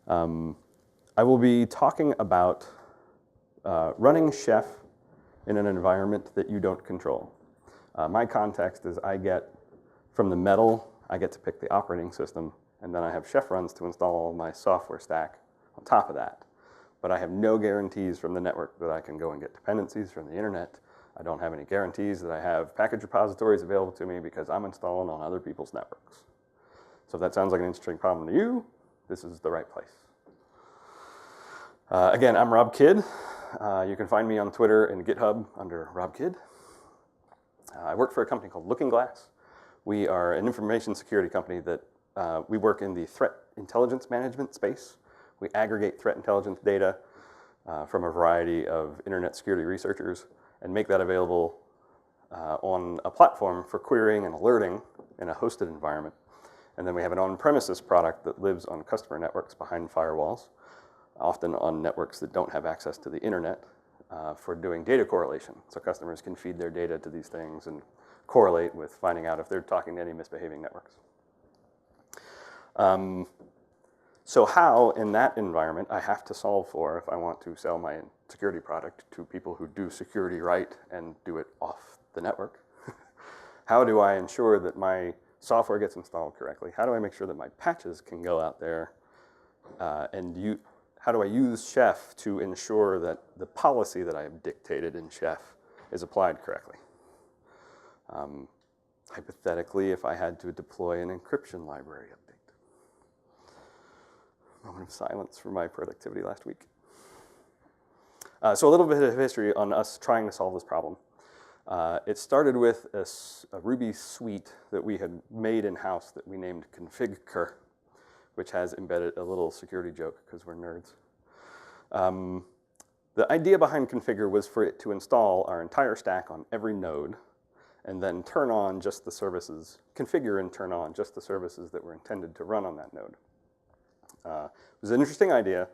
I will be talking about running Chef in an environment that you don't control. My context is from the metal, I get to pick the operating system, and then I have Chef runs to install my software stack on top of that. But I have no guarantees from the network that I can go and get dependencies from the internet. I don't have any guarantees that I have package repositories available to me because I'm installing on other people's networks. So if that sounds like an interesting problem to you, this is the right place. Again, I'm Rob Kidd. You can find me on Twitter and GitHub under Rob Kidd. I work for a company called Looking Glass. We are an information security company that we work in the threat intelligence management space. We aggregate threat intelligence data from a variety of internet security researchers and make that available on a platform for querying and alerting in a hosted environment. And then we have an on-premises product that lives on customer networks behind firewalls, often on networks that don't have access to the internet for doing data correlation. So customers can feed their data to these things and correlate with finding out if they're talking to any misbehaving networks. So how, in that environment, I have to solve for if I want to sell my security product to people who do security right and do it off the network? How do I ensure that my software gets installed correctly? How do I make sure that my patches can go out there? How do I use Chef to ensure that the policy that I have dictated in Chef is applied correctly? Hypothetically, if I had to deploy an encryption library update. Moment of silence for my productivity last week. So a little bit of history on us trying to solve this problem. It started with a Ruby suite that we had made in-house that we named Config-cur, which has embedded a little security joke because we're nerds. The idea behind Configure was for it to install our entire stack on every node and then turn on just the services, configure and turn on just the services that were intended to run on that node. It was an interesting idea,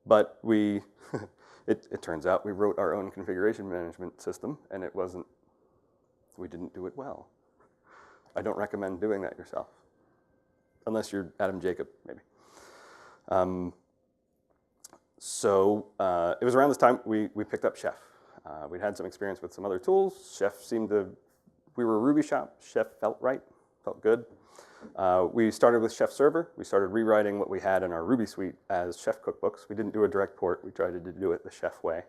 but it turns out we wrote our own configuration management system, and we didn't do it well. I don't recommend doing that yourself, unless you're Adam Jacob, maybe. So it was around this time we picked up Chef. We'd had some experience with some other tools. We were a Ruby shop. Chef felt right, felt good. We started with Chef Server. We started rewriting what we had in our Ruby suite as Chef Cookbooks. We didn't do a direct port. We tried to do it the Chef way.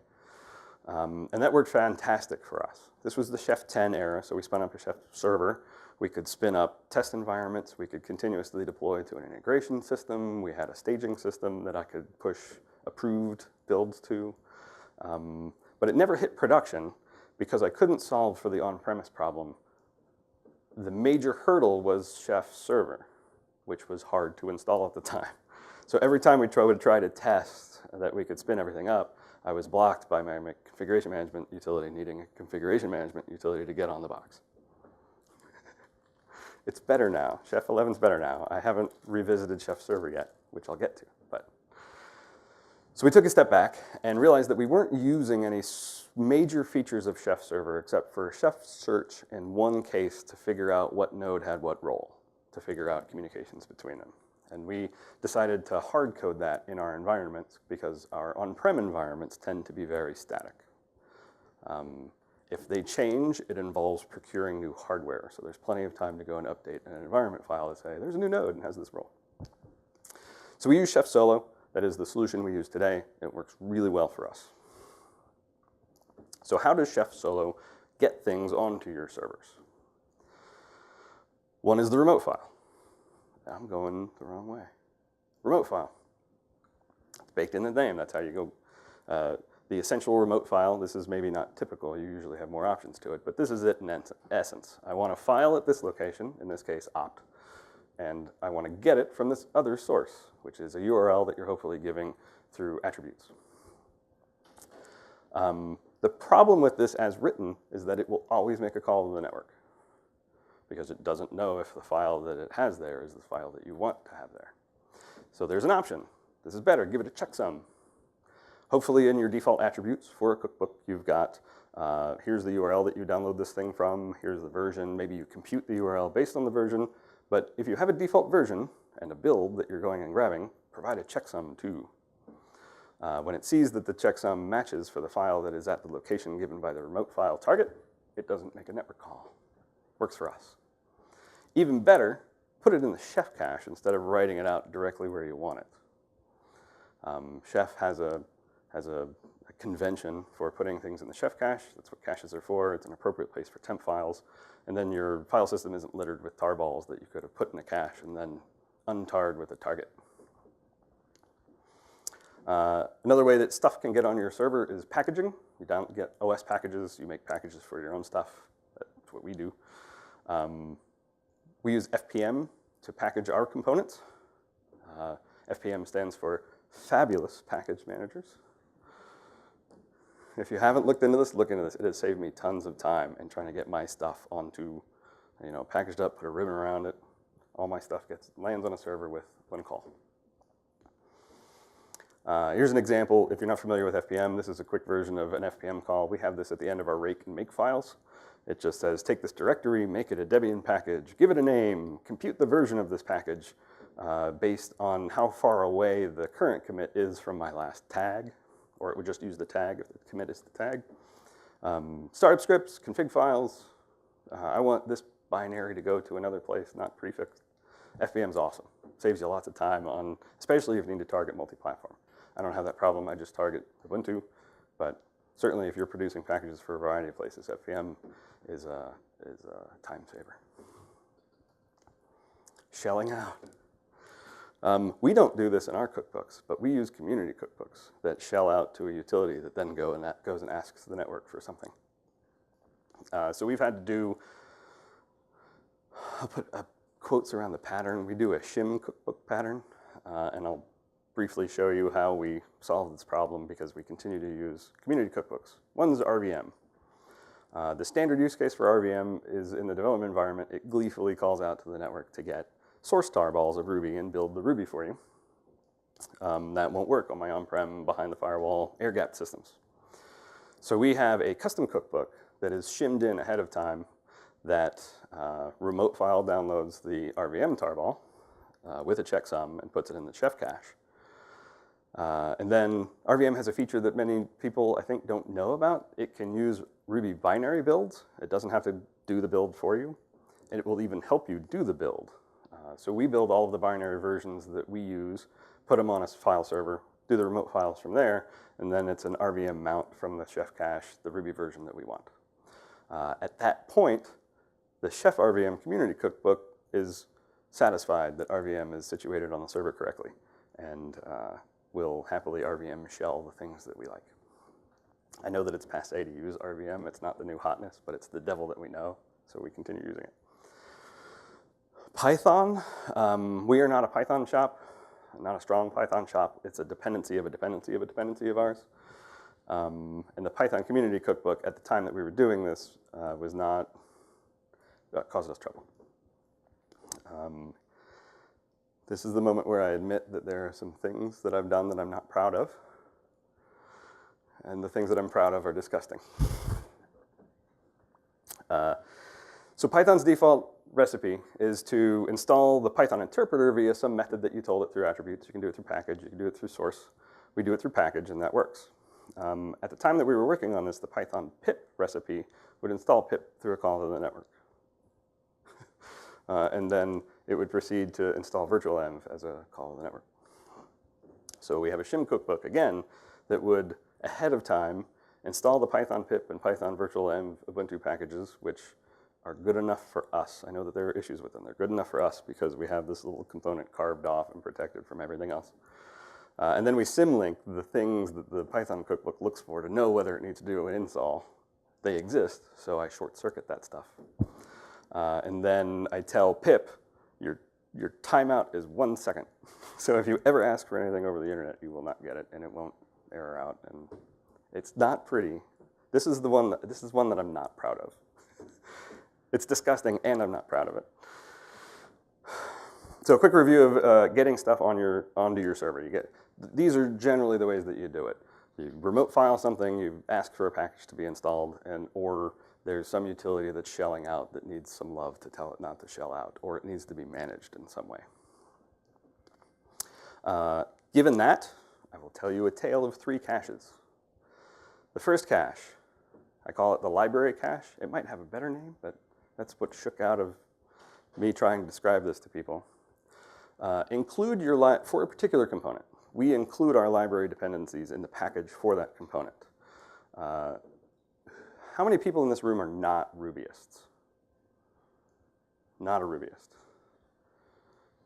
And that worked fantastic for us. This was the Chef 10 era, so we spun up a Chef Server. We could spin up test environments. We could continuously deploy to an integration system. We had a staging system that I could push approved builds to. But it never hit production because I couldn't solve for the on-premise problem. The major hurdle was Chef Server, which was hard to install at the time. So every time we would try to test that we could spin everything up, I was blocked by my configuration management utility needing a configuration management utility to get on the box. It's better now. Chef 11's better now. I haven't revisited Chef Server yet, which I'll get to. So we took a step back and realized that we weren't using any major features of Chef Server except for Chef Search in one case to figure out what node had what role, to figure out communications between them. And we decided to hard code that in our environments because our on-prem environments tend to be very static. If they change, it involves procuring new hardware. So there's plenty of time to go and update an environment file to say, there's a new node and has this role. So we use Chef Solo. That is the solution we use today. It works really well for us. So how does Chef Solo get things onto your servers? One is the remote file. I'm going the wrong way. Remote file. It's baked in the name. That's how you go. The essential remote file, this is maybe not typical. You usually have more options to it, but this is it in essence. I want a file at this location, in this case opt, and I want to get it from this other source, which is a URL that you're hopefully giving through attributes. The problem with this as written is that it will always make a call to the network because it doesn't know if the file that it has there is the file that you want to have there. So there's an option. This is better. Give it a checksum. Hopefully in your default attributes for a cookbook, you've got here's the URL that you download this thing from, here's the version, maybe you compute the URL based on the version, but if you have a default version and a build that you're going and grabbing, provide a checksum to. When it sees that the checksum matches for the file that is at the location given by the remote file target, it doesn't make a network call. Works for us. Even better, put it in the Chef cache instead of writing it out directly where you want it. Chef has a convention for putting things in the Chef cache. That's what caches are for. It's an appropriate place for temp files. And then your file system isn't littered with tarballs that you could have put in a cache and then untarred with a target. Another way that stuff can get on your server is packaging. You don't get OS packages. You make packages for your own stuff. That's what we do. We use FPM to package our components. FPM stands for Fabulous Package Managers. If you haven't looked into this, look into this. It has saved me tons of time in trying to get my stuff onto, packaged up, put a ribbon around it. All my stuff lands on a server with one call. Here's an example. If you're not familiar with FPM, this is a quick version of an FPM call. We have this at the end of our rake and make files. It just says, take this directory, make it a Debian package, give it a name, compute the version of this package based on how far away the current commit is from my last tag, or it would just use the tag if the commit is the tag. Startup scripts, config files. I want this binary to go to another place, not prefixed. FPM's awesome. Saves you lots of time on, especially if you need to target multi-platform. I don't have that problem. I just target Ubuntu, but certainly if you're producing packages for a variety of places, FPM is a time saver. Shelling out. We don't do this in our cookbooks, but we use community cookbooks that shell out to a utility that then goes and asks the network for something. So we've had to do, I'll put quotes around the pattern. We do a shim cookbook pattern, and I'll briefly show you how we solve this problem because we continue to use community cookbooks. One's RVM. The standard use case for RVM is in the development environment. It gleefully calls out to the network to get source tarballs of Ruby and build the Ruby for you. That won't work on my on-prem, behind the firewall, air-gapped systems. So we have a custom cookbook that is shimmed in ahead of time that remote file downloads the RVM tarball with a checksum and puts it in the Chef cache. And then RVM has a feature that many people, I think, don't know about. It can use Ruby binary builds. It doesn't have to do the build for you. And it will even help you do the build. So we build all of the binary versions that we use, put them on a file server, do the remote files from there, and then it's an RVM mount from the Chef cache, the Ruby version that we want. At that point, the Chef RVM community cookbook is satisfied that RVM is situated on the server correctly, and will happily RVM shell the things that we like. I know that it's passé to use RVM. It's not the new hotness, but it's the devil that we know, so we continue using it. Python, we are not a Python shop, not a strong Python shop. It's a dependency of a dependency of a dependency of ours. And the Python community cookbook at the time that we were doing this caused us trouble. This is the moment where I admit that there are some things that I've done that I'm not proud of. And the things that I'm proud of are disgusting. So Python's default recipe is to install the Python interpreter via some method that you told it through attributes. You can do it through package, you can do it through source. We do it through package, and that works. At the time that we were working on this, the Python pip recipe would install pip through a call to the network. And then it would proceed to install virtualenv as a call to the network. So we have a shim cookbook, again, that would, ahead of time, install the Python pip and Python virtualenv Ubuntu packages, which are good enough for us. I know that there are issues with them. They're good enough for us because we have this little component carved off and protected from everything else. And then we symlink the things that the Python cookbook looks for to know whether it needs to do an install. They exist, so I short circuit that stuff. And then I tell pip, your timeout is 1 second. So if you ever ask for anything over the internet, you will not get it, and it won't error out. And it's not pretty. This is one that I'm not proud of. It's disgusting, and I'm not proud of it. So a quick review of getting stuff onto your server. These are generally the ways that you do it. You remote file something, you ask for a package to be installed, or there's some utility that's shelling out that needs some love to tell it not to shell out, or it needs to be managed in some way. Given that, I will tell you a tale of 3 caches. The first cache, I call it the library cache. It might have a better name, but that's what shook out of me trying to describe this to people. Include your, for a particular component, we include our library dependencies in the package for that component. How many people in this room are not Rubyists? Not a Rubyist.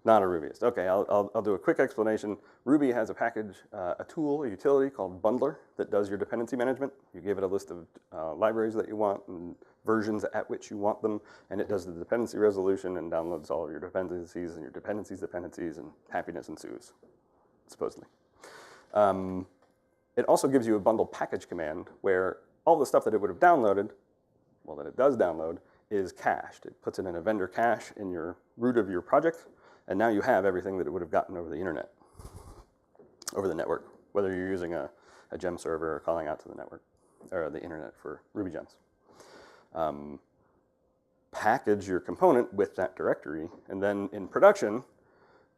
Not a Rubyist. Okay, I'll do a quick explanation. Ruby has a package, a tool, a utility called Bundler that does your dependency management. You give it a list of libraries that you want and versions at which you want them, and it does the dependency resolution and downloads all of your dependencies and your dependencies, and happiness ensues, supposedly. It also gives you a bundle package command where all the stuff that it would have downloaded, well, that it does download, is cached. It puts it in a vendor cache in your root of your project, and now you have everything that it would have gotten over the internet, over the network, whether you're using a gem server or calling out to the network, or the internet for Ruby gems. Package your component with that directory, and then in production,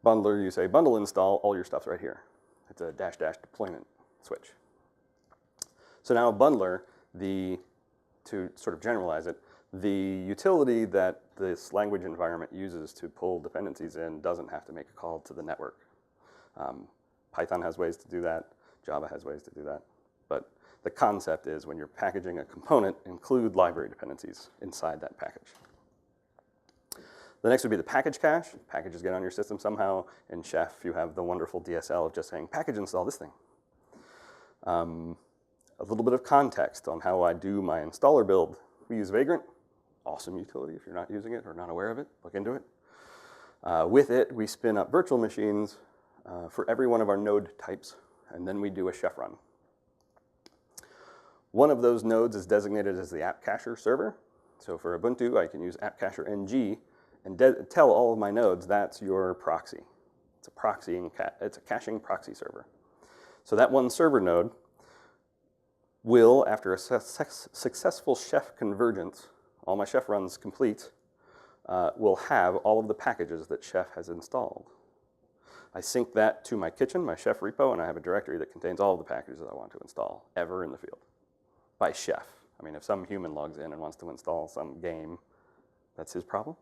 bundler, you say bundle install, all your stuff's right here. It's a -- deployment switch. So now bundler, to sort of generalize it, the utility that this language environment uses to pull dependencies in doesn't have to make a call to the network. Python has ways to do that. Java has ways to do that. But the concept is when you're packaging a component, include library dependencies inside that package. The next would be the package cache. Packages get on your system somehow. In Chef, you have the wonderful DSL of just saying, package install this thing. A little bit of context on how I do my installer build. We use Vagrant. Awesome utility. If you're not using it or not aware of it, look into it. With it, we spin up virtual machines for every one of our node types, and then we do a chef run. One of those nodes is designated as the app cacher server. So for Ubuntu, I can use app cacher ng and tell all of my nodes that's your proxy. It's a proxy, it's a caching proxy server. So that one server node will, after a successful chef convergence, all my chef runs complete, will have all of the packages that chef has installed. I sync that to my kitchen, my chef repo, and I have a directory that contains all of the packages that I want to install ever in the field by chef. I mean, if some human logs in and wants to install some game, that's his problem,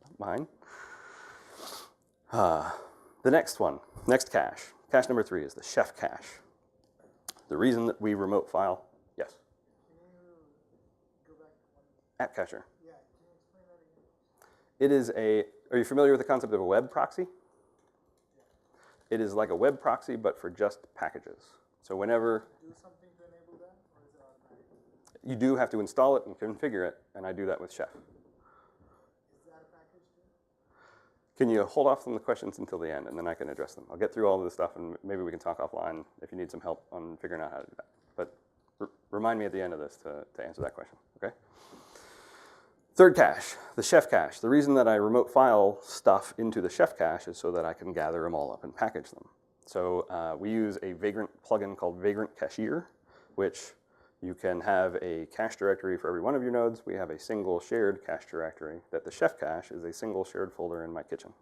not mine. The next one, next cache. Cache number 3 is the chef cache. The reason that we remote file, yes? App cacher. Yeah, can you explain that again? It is are you familiar with the concept of a web proxy? Yeah. It is like a web proxy, but for just packages. So whenever do something to enable that, or is it automatic? You do have to install it and configure it, and I do that with Chef. Is that a package too? Can you hold off on the questions until the end, and then I can address them? I'll get through all of this stuff, and maybe we can talk offline if you need some help on figuring out how to do that. But remind me at the end of this to answer that question, okay? Third cache, the chef cache. The reason that I remote file stuff into the chef cache is so that I can gather them all up and package them. So we use a Vagrant plugin called Vagrant Cashier, which you can have a cache directory for every one of your nodes. We have a single shared cache directory that the chef cache is a single shared folder in my kitchen.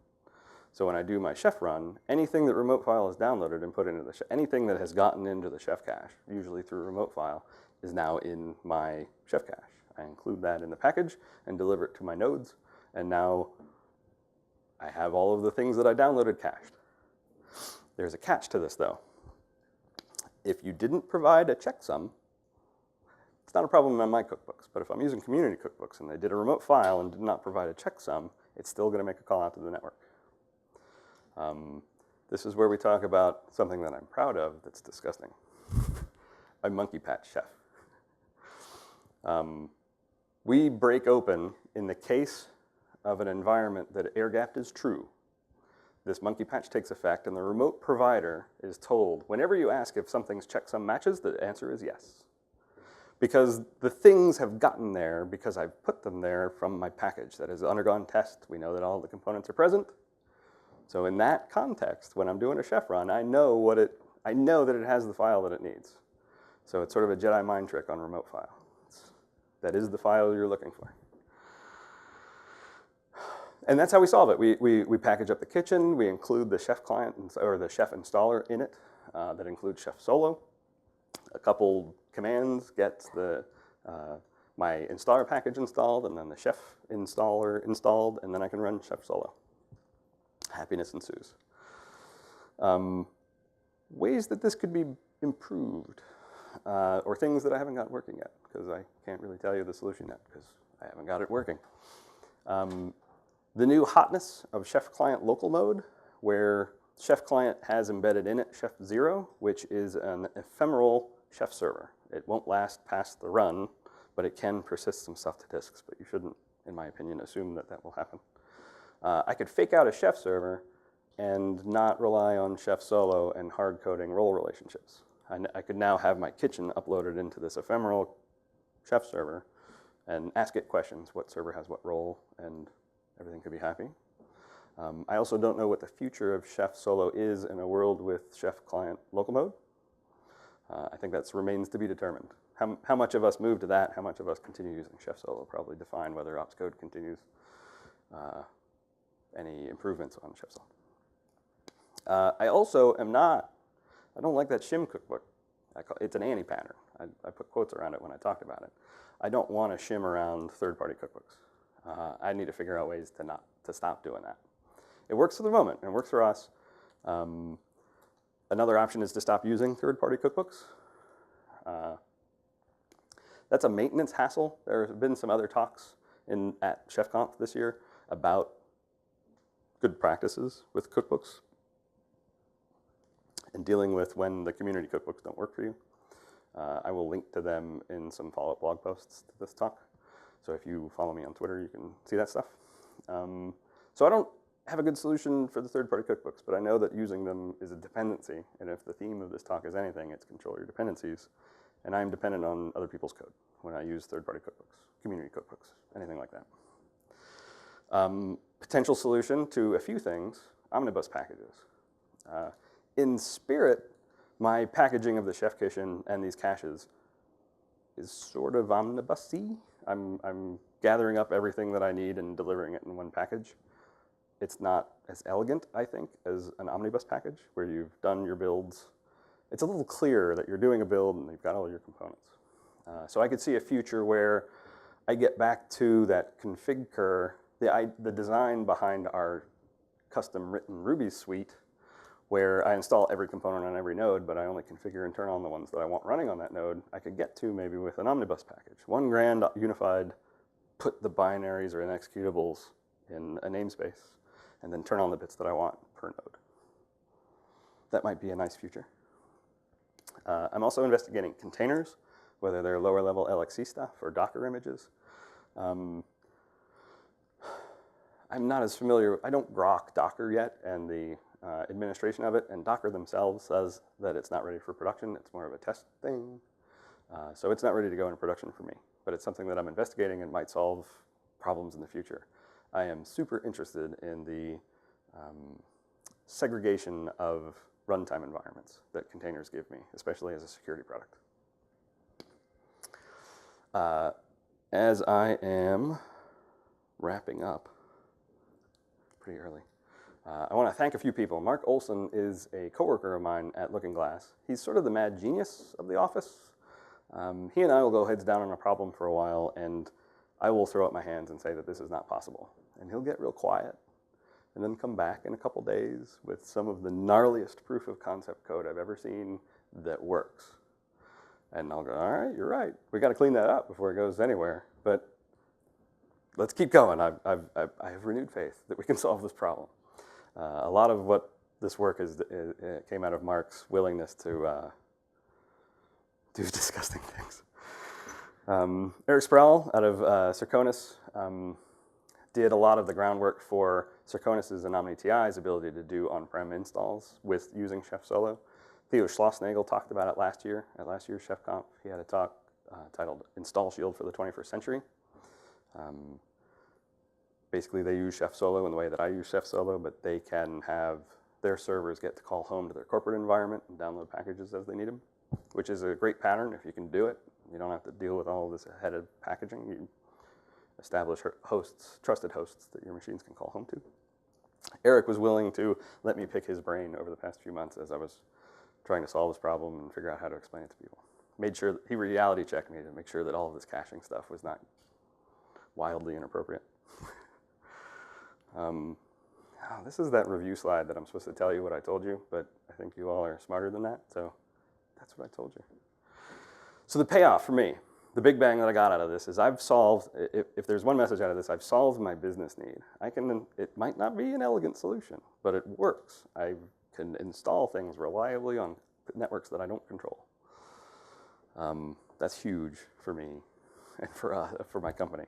So when I do my chef run, anything that remote file is downloaded and put into the anything that has gotten into the chef cache, usually through remote file, is now in my chef cache. I include that in the package and deliver it to my nodes, and now I have all of the things that I downloaded cached. There's a catch to this, though. If you didn't provide a checksum, it's not a problem in my cookbooks, but if I'm using community cookbooks and they did a remote file and did not provide a checksum, it's still going to make a call out to the network. This is where we talk about something that I'm proud of that's disgusting. A monkey patch chef. We break open, in the case of an environment that air-gapped is true, this monkey patch takes effect, and the remote provider is told, whenever you ask if something's checksum matches, the answer is yes. Because the things have gotten there because I've put them there from my package that has undergone test. We know that all the components are present. So in that context, when I'm doing a chef run, I know that it has the file that it needs. So it's sort of a Jedi mind trick on remote file. That is the file you're looking for. And that's how we solve it. We package up the kitchen. We include the chef client or the chef installer in it. That includes Chef Solo. A couple commands gets my installer package installed, and then the chef installer installed, and then I can run Chef Solo. Happiness ensues. Ways that this could be improved, or things that I haven't got working yet, because I can't really tell you the solution yet, because I haven't got it working. The new hotness of Chef Client local mode, where Chef Client has embedded in it Chef Zero, which is an ephemeral chef server. It won't last past the run, but it can persist some stuff to disks, but you shouldn't, in my opinion, assume that that will happen. I could fake out a chef server and not rely on Chef Solo and hard-coding role relationships. I could now have my kitchen uploaded into this ephemeral chef server and ask it questions, what server has what role, and everything could be happy. I also don't know what the future of Chef Solo is in a world with Chef Client local mode. I think that remains to be determined. How much of us move to that, how much of us continue using Chef Solo probably define whether ops code continues any improvements on Chef Solo. I also am not, I don't like that shim cookbook. It's an anti-pattern. I put quotes around it when I talked about it. I don't want to shim around third-party cookbooks. I need to figure out ways to stop doing that. It works for the moment, and it works for us. Another option is to stop using third-party cookbooks. That's a maintenance hassle. There have been some other talks at ChefConf this year about good practices with cookbooks and dealing with when the community cookbooks don't work for you. I will link to them in some follow-up blog posts to this talk. So if you follow me on Twitter, you can see that stuff. So I don't have a good solution for the third-party cookbooks, but I know that using them is a dependency. And if the theme of this talk is anything, it's control your dependencies. And I'm dependent on other people's code when I use third-party cookbooks, community cookbooks, anything like that. Potential solution to a few things, omnibus packages. In spirit, my packaging of the Chef Kitchen and these caches is sort of omnibus-y. I'm gathering up everything that I need and delivering it in one package. It's not as elegant, I think, as an omnibus package where you've done your builds. It's a little clearer that you're doing a build and you've got all your components. So I could see a future where I get back to that config cur, the design behind our custom written Ruby suite, where I install every component on every node, but I only configure and turn on the ones that I want running on that node. I could get to maybe with an omnibus package. One grand unified, put the binaries or in executables in a namespace, and then turn on the bits that I want per node. That might be a nice future. I'm also investigating containers, whether they're lower level LXC stuff or Docker images. I'm not as familiar, I don't grok Docker yet and the administration of it, and Docker themselves says that it's not ready for production. It's more of a test thing. So it's not ready to go into production for me, but it's something that I'm investigating and might solve problems in the future. I am super interested in the segregation of runtime environments that containers give me, especially as a security product. As I am wrapping up pretty early, I want to thank a few people. Mark Olson is a coworker of mine at Looking Glass. He's sort of the mad genius of the office. He and I will go heads down on a problem for a while, and I will throw up my hands and say that this is not possible. And he'll get real quiet, and then come back in a couple days with some of the gnarliest proof of concept code I've ever seen that works. And I'll go, all right, you're right. We got to clean that up before it goes anywhere. But let's keep going. I have renewed faith that we can solve this problem. A lot of what this work came out of Mark's willingness to do disgusting things. Eric Sproul out of Circonis did a lot of the groundwork for Circonis's and OmniTI's ability to do on-prem installs with using Chef Solo. Theo Schlossnagel talked about it last year at last year's ChefConf. He had a talk titled Install Shield for the 21st Century. Basically, they use Chef Solo in the way that I use Chef Solo, but they can have their servers get to call home to their corporate environment and download packages as they need them, which is a great pattern if you can do it. You don't have to deal with all of this headed packaging. establish hosts, trusted hosts that your machines can call home to. Eric was willing to let me pick his brain over the past few months as I was trying to solve this problem and figure out how to explain it to people. Made sure that he reality checked me to make sure that all of this caching stuff was not wildly inappropriate. This is that review slide that I'm supposed to tell you what I told you, but I think you all are smarter than that, so that's what I told you. So the payoff for me, the big bang that I got out of this is I've solved, if there's one message out of this, I've solved my business need. It might not be an elegant solution, but it works. I can install things reliably on networks that I don't control. That's huge for me and for my company.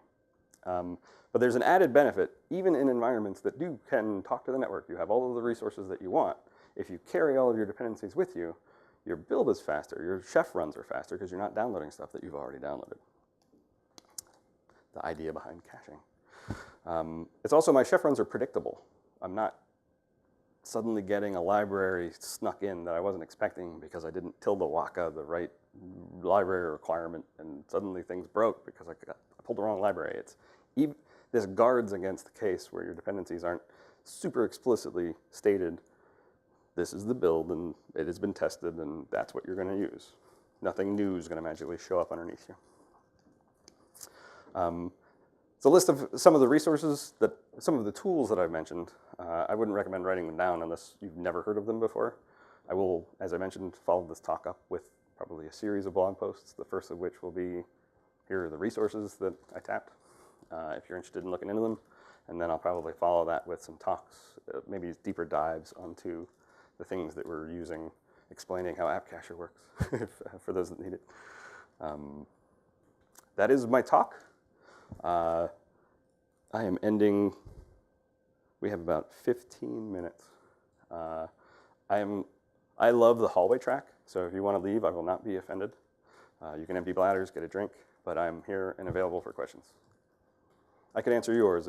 But there's an added benefit, even in environments that can talk to the network. You have all of the resources that you want. If you carry all of your dependencies with you, your build is faster. Your chef runs are faster because you're not downloading stuff that you've already downloaded. The idea behind caching. It's also my chef runs are predictable. I'm not suddenly getting a library snuck in that I wasn't expecting because I didn't tilde waka the right library requirement, and suddenly things broke because I pulled the wrong library. This guards against the case where your dependencies aren't super explicitly stated. This is the build, and it has been tested, and that's what you're going to use. Nothing new is going to magically show up underneath you. It's a list of some of the resources, some of the tools that I've mentioned. I wouldn't recommend writing them down unless you've never heard of them before. I will, as I mentioned, follow this talk up with probably a series of blog posts, the first of which will be, here are the resources that I tapped, if you're interested in looking into them. And then I'll probably follow that with some talks, maybe deeper dives onto the things that we're using, explaining how App Cacher works, for those that need it. That is my talk. I am ending, we have about 15 minutes. I love the hallway track, so if you want to leave, I will not be offended. You can empty bladders, get a drink, but I'm here and available for questions. I can answer yours.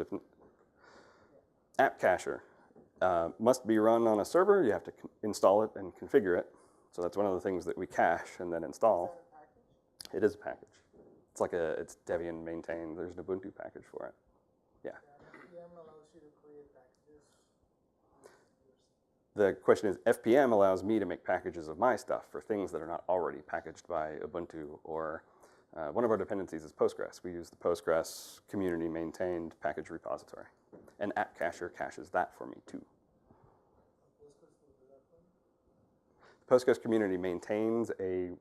App Cacher must be run on a server. You have to install it and configure it. So that's one of the things that we cache and then install. It is a package. It's Debian maintained. There's an Ubuntu package for it. Yeah. FPM allows you to create packages. The question is, FPM allows me to make packages of my stuff for things that are not already packaged by Ubuntu, or one of our dependencies is Postgres. We use the Postgres community maintained package repository. And App Cacher caches that for me too. The Postgres community maintains a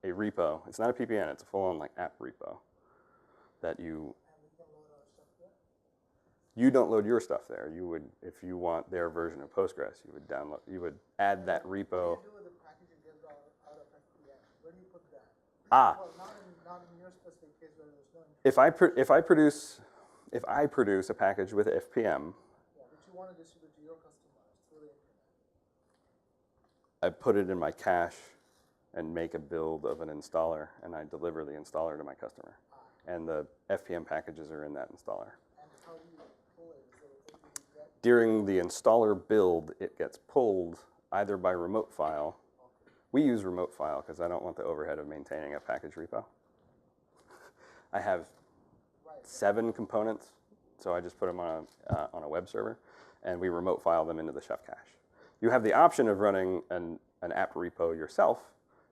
repo. It's not a PPN, it's a full-on app repo that you don't load your stuff there. You would, if you want their version of Postgres, you would add that repo. What do you do with the package you get out of FPM? Where do you put that? Well, not in your specific case where there's no interest. If I produce a package with FPM, yeah, but you want to distribute to your customers through the internet. I put it in my cache and make a build of an installer, and I deliver the installer to my customer. And the FPM packages are in that installer. And how do you pull it? Is there a way to do that? During the installer build, it gets pulled either by remote file. We use remote file because I don't want the overhead of maintaining a package repo. I have 7 components, so I just put them on a web server, and we remote file them into the Chef cache. You have the option of running an app repo yourself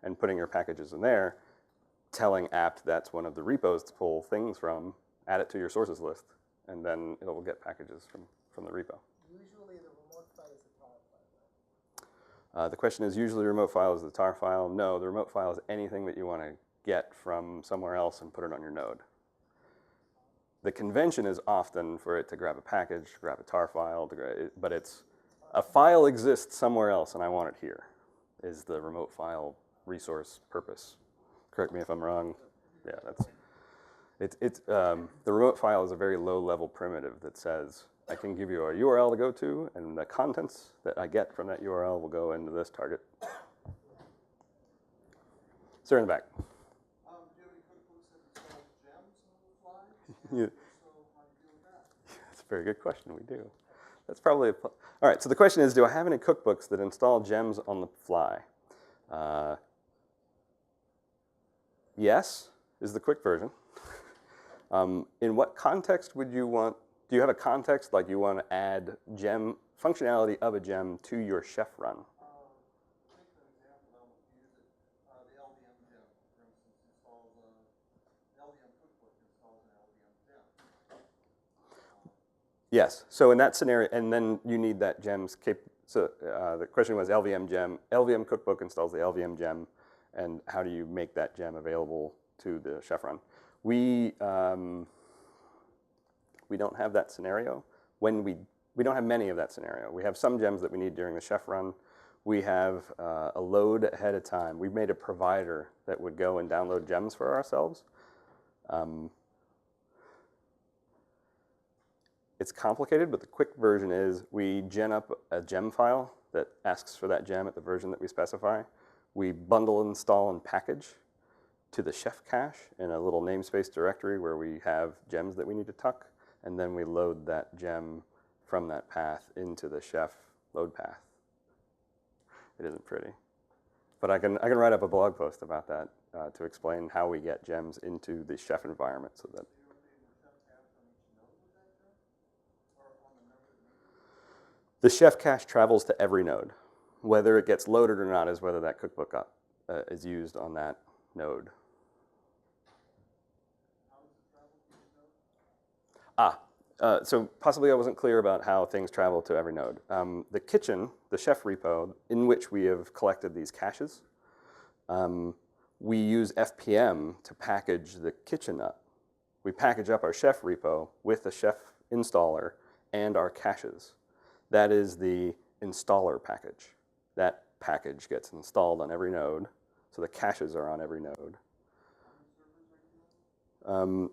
and putting your packages in there, telling apt that's one of the repos to pull things from, add it to your sources list, and then it will get packages from the repo. Usually the remote file is a tar file, right? The question is, usually remote file is the tar file. No, the remote file is anything that you want to get from somewhere else and put it on your node. The convention is often for it to grab a package, grab a tar file, but it's a file exists somewhere else and I want it here, is the remote file resource purpose. Correct me if I'm wrong. Yeah, the remote file is a very low-level primitive that says, I can give you a URL to go to, and the contents that I get from that URL will go into this target. Sir in the back. Do you have any cookbooks that install gems on the fly? Yeah. So how do you deal with that? That's a very good question. We do. That's probably all right. So the question is, do I have any cookbooks that install gems on the fly? Yes, is the quick version. In what context would you want, do you have a context like you want to add gem functionality of a gem to your chef run? Take an example, use it, the LVM gem, for instance, installs the LVM cookbook installs an LVM gem. Yes. So in that scenario, and then you need that gem's so the question was LVM gem. LVM cookbook installs the LVM gem, and how do you make that gem available to the chef run? We don't have that scenario. We don't have many of that scenario. We have some gems that we need during the chef run. We have a load ahead of time. We've made a provider that would go and download gems for ourselves. It's complicated, but the quick version is we gen up a gem file that asks for that gem at the version that we specify. We bundle, install, and package to the chef cache in a little namespace directory where we have gems that we need to tuck, and then we load that gem from that path into the chef load path. It isn't pretty, but I can write up a blog post about that to explain how we get gems into the chef environment so that. The chef cache travels to every node. Whether it gets loaded or not is whether that cookbook is used on that node. So possibly I wasn't clear about how things travel to every node. The kitchen, the chef repo, in which we have collected these caches, we use FPM to package the kitchen up. We package up our chef repo with the chef installer and our caches. That is the installer package. That package gets installed on every node, so the caches are on every node.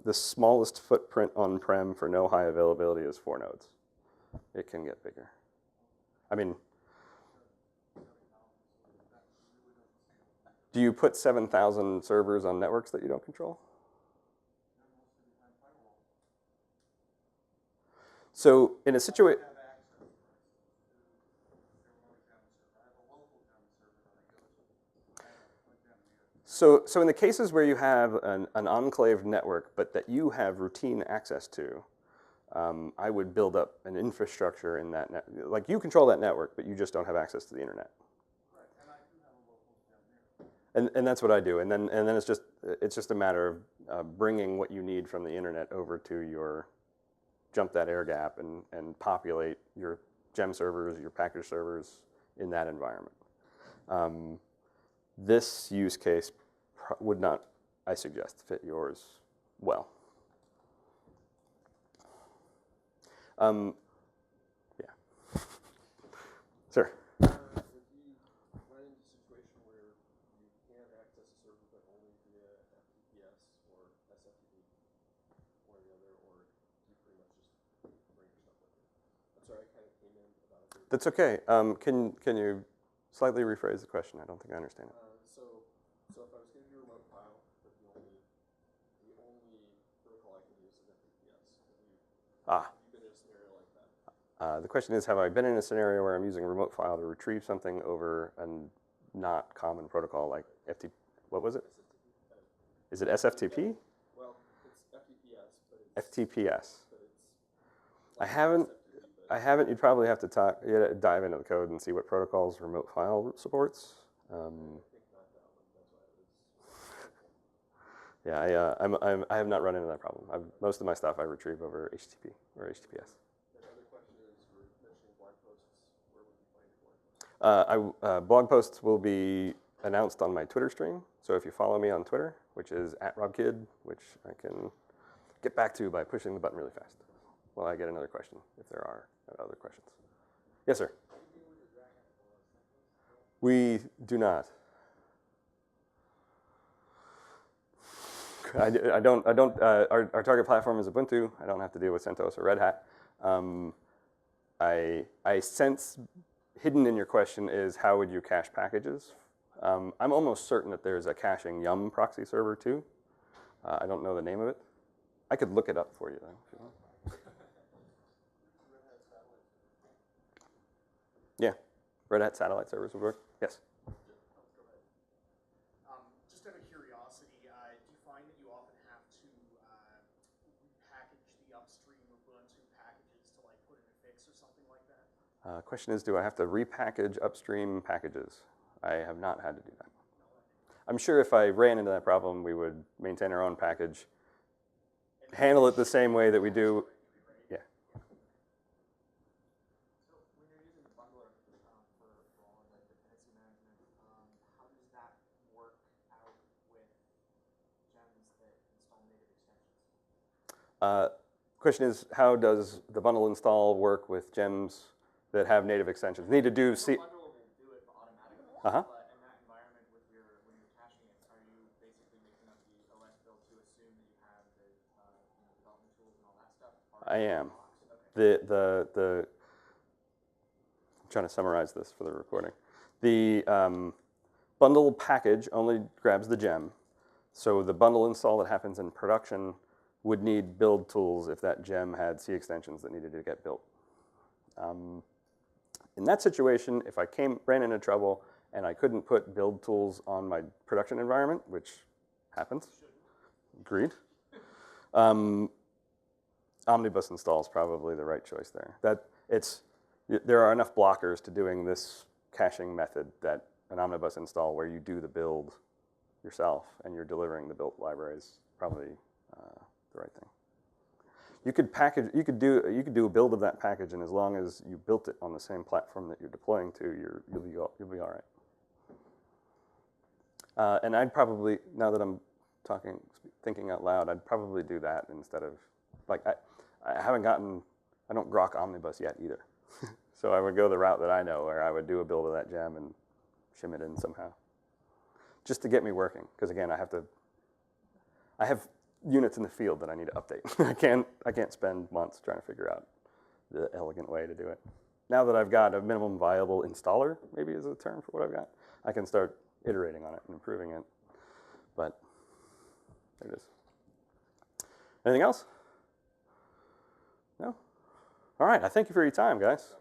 The smallest footprint on-prem for no high availability is 4 nodes. It can get bigger. I mean, do you put 7,000 servers on networks that you don't control? So in a situation, so in the cases where you have an enclave network, but that you have routine access to, I would build up an infrastructure in that net. Like you control that network, but you just don't have access to the internet. Right, and I do have a local gem here. And that's what I do. And then it's just a matter of bringing what you need from the internet over to your jump that air gap and populate your gem servers, your package servers in that environment. This use case would not, I suggest, fit yours well. Yeah. Sir. If you run into a situation where you can't access a server but only via FTPS or SFTP, one or the other, or you pretty much just bring your stuff with you. I'm sorry, I kind of came in about it. That's okay. Can you slightly rephrase the question? I don't think I understand it. So if I was going to do a remote file, but the only protocol I could use is FTPS. Have you been in a scenario like that? The question is, have I been in a scenario where I'm using a remote file to retrieve something over a not common protocol like FTP? What was it? SFTP. Is it SFTP? Well, it's FTPS, but it's FTPS. But it's I like haven't. SFTP, I haven't. You'd probably have to dive into the code and see what protocols remote file supports. I think not that one. That's why it was. Yeah, I have not run into that problem. Most of my stuff I retrieve over HTTP or HTTPS. Another question is, we're mentioning blog posts. Where would you find your blog posts? Blog posts will be announced on my Twitter stream. So if you follow me on Twitter, which is @RobbKid, which I can get back to by pushing the button really fast. Well, I get another question if there are other questions. Yes, sir. We do not. I don't. Our target platform is Ubuntu. I don't have to deal with CentOS or Red Hat. I sense hidden in your question is how would you cache packages? I'm almost certain that there's a caching Yum proxy server too. I don't know the name of it. I could look it up for you though, if you want. Yeah, Red Hat satellite servers would work. Yes. Just out of curiosity, do you find that you often have to something like that? Question is, do I have to repackage upstream packages? I have not had to do that. I'm sure if I ran into that problem, we would maintain our own package, handle it the same way that we do. Yeah. So when you're using the bundler for all of the dependency management, how does that work out with gems that install native extensions? Question is, how does the bundle install work with gems that have native extensions? Need to do The bundler will do it automatically, Uh-huh. but in that environment when you're caching it, are you basically making up the OS build to assume that you have the development tools and all that stuff? I am. Okay. I'm trying to summarize this for the recording. The bundle package only grabs the gem. So the bundle install that happens in production would need build tools if that gem had C extensions that needed to get built. In that situation, if I ran into trouble and I couldn't put build tools on my production environment, which happens, agreed, omnibus install is probably the right choice there. There are enough blockers to doing this caching method that an omnibus install where you do the build yourself and you're delivering the built libraries probably the right thing. You could do a build of that package, and as long as you built it on the same platform that you're deploying to, you'll be all right. And I'd probably, now that I'm thinking out loud, I'd probably do that instead of, like, I don't grok omnibus yet either. So I would go the route that I know, where I would do a build of that gem and shim it in somehow, just to get me working. Because again, I have units in the field that I need to update. I can't spend months trying to figure out the elegant way to do it. Now that I've got a minimum viable installer, maybe is a term for what I've got, I can start iterating on it and improving it. But there it is. Anything else? No? All right, I thank you for your time, guys.